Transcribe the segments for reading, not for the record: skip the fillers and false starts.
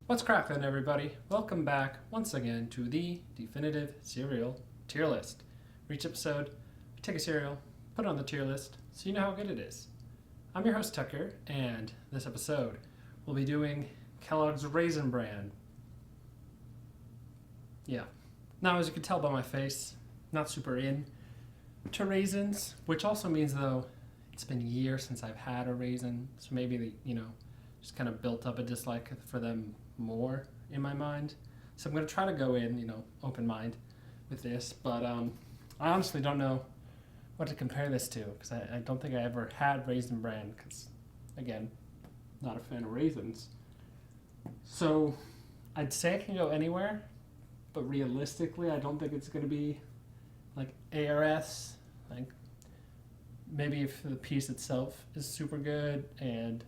What's cracklin', everybody? Welcome back once again to the definitive cereal tier list. For each episode, we take a cereal, put it on the tier list, so you know how good it is. I'm your host, Tucker, and this episode we'll be doing Kellogg's Raisin Bran. Yeah. Now, as you can tell by my face, not super in to raisins, which also means, though, it's been years since I've had a raisin, so maybe, just kind of built up a dislike for them more in my mind. So I'm going to try to go in, open mind with this, but I honestly don't know what to compare this to, because I don't think I ever had Raisin Bran, because, again, not a fan of raisins. So I'd say it can go anywhere, but realistically, I don't think it's going to be like ARS. Like, maybe if the piece itself is super good, and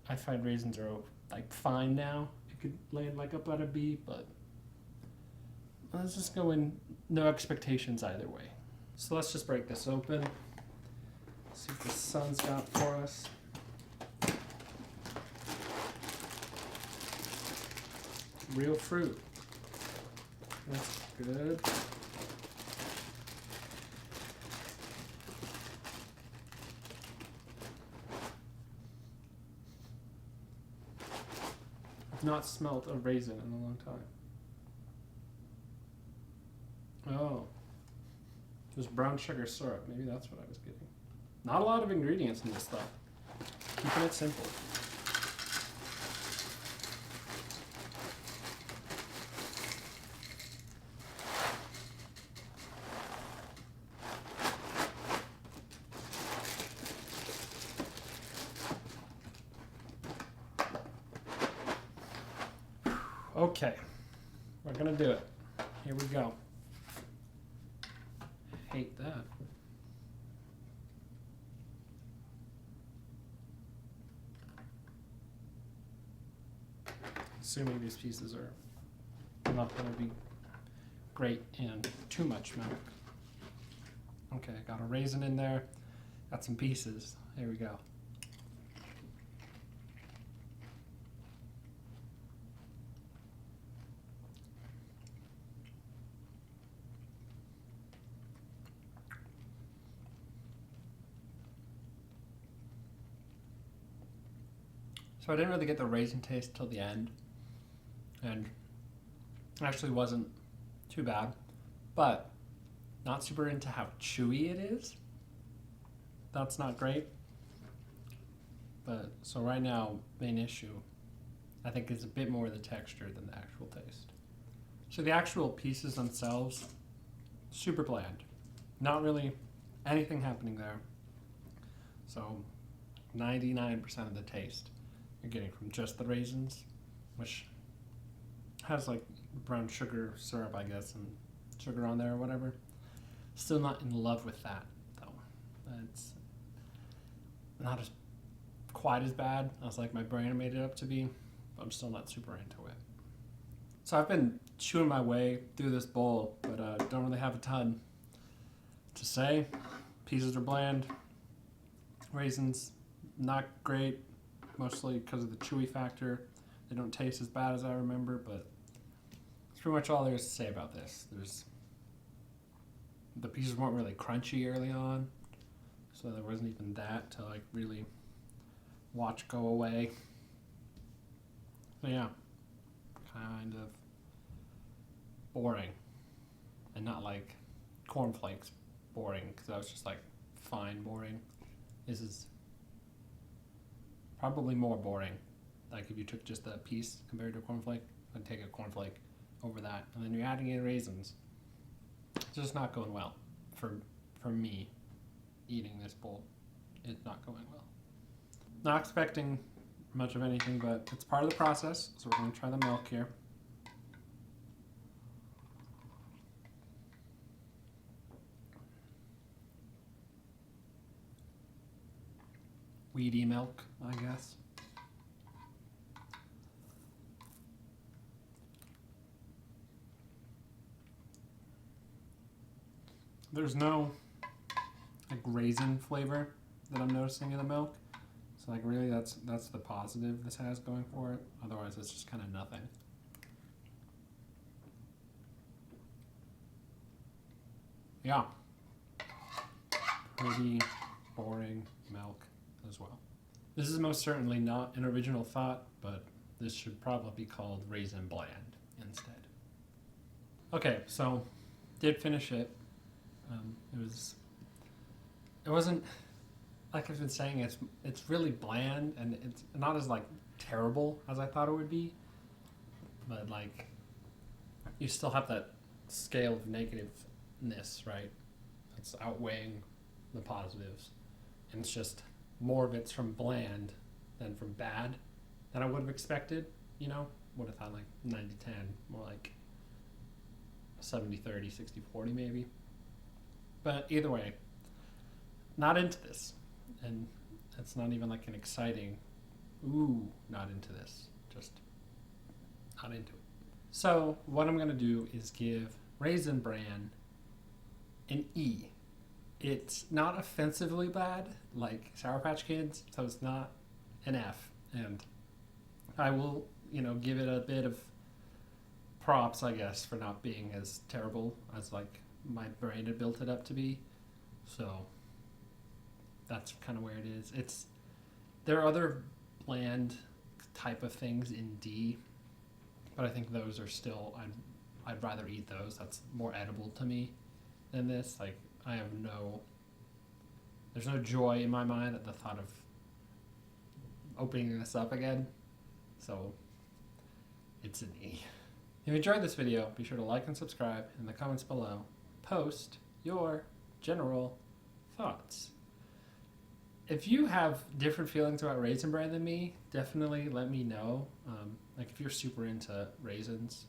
I find raisins are like fine now, it could land like up at a B, but let's just go in no expectations either way. So let's just break this open, see what the sun's got for us. Real fruit. That's good. I've not smelled a raisin in a long time. Oh. It was brown sugar syrup. Maybe that's what I was getting. Not a lot of ingredients in this stuff. Keeping it simple. Okay, we're gonna do it. Here we go. Hate that. Assuming these pieces are not gonna be great in too much milk. Okay, got a raisin in there. Got some pieces. Here we go. So I didn't really get the raisin taste till the end, and it actually wasn't too bad, but not super into how chewy it is. That's not great. But so right now, main issue, I think, is a bit more the texture than the actual taste. So the actual pieces themselves, super bland. Not really anything happening there. So 99% of the taste you're getting from just the raisins, which has like brown sugar syrup, I guess, and sugar on there or whatever. Still not in love with that, though. It's not as quite as bad as like my brain made it up to be, but I'm still not super into it. So I've been chewing my way through this bowl, but don't really have a ton to say. Pieces are bland. Raisins, not great. Mostly because of the chewy factor. They don't taste as bad as I remember, but that's pretty much all there is to say about this. The pieces weren't really crunchy early on, so there wasn't even that to like really watch go away. So yeah, kind of boring, and not like cornflakes boring, because that was just like fine boring. This is probably more boring. Like if you took just a piece compared to a cornflake, I'd take a cornflake over that. And then you're adding in raisins. It's just not going well for me eating this bowl. It's not going well. Not expecting much of anything, but it's part of the process. So we're going to try the milk here. Weedy milk, I guess. There's no like raisin flavor that I'm noticing in the milk. So like really that's the positive this has going for it. Otherwise it's just kind of nothing. Yeah. Pretty boring milk as well. This is most certainly not an original thought, but this should probably be called Raisin Bran instead. Okay, so did finish it. It wasn't, like I've been saying, it's really bland and it's not as like terrible as I thought it would be. But like, you still have that scale of negativeness, right? It's outweighing the positives. And it's just more of it's from bland than from bad than I would have expected, you know? Would have thought like 90-10, more like 70-30, 60-40 maybe. But either way, not into this. And it's not even like an exciting, ooh, not into this. Just not into it. So what I'm going to do is give Raisin Bran an E. It's not offensively bad like Sour Patch Kids, so it's not an F. And I will, give it a bit of props, I guess, for not being as terrible as like my brain had built it up to be. So that's kind of where it is. There are other bland type of things in D, but I think those are still, I'd rather eat those. That's more edible to me than this. Like, there's no joy in my mind at the thought of opening this up again. So it's an E. If you enjoyed this video, be sure to like and subscribe. In the comments below, post your general thoughts. If you have different feelings about Raisin Bran than me, definitely let me know. Like if you're super into raisins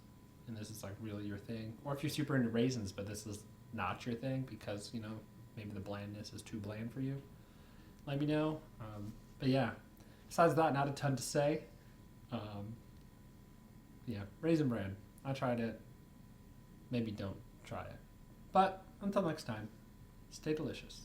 and this is like really your thing, or if you're super into raisins but this is not your thing because, maybe the blandness is too bland for you, let me know. But yeah, besides that, not a ton to say. Yeah, Raisin Bran. I tried it. Maybe don't try it. But until next time, stay delicious.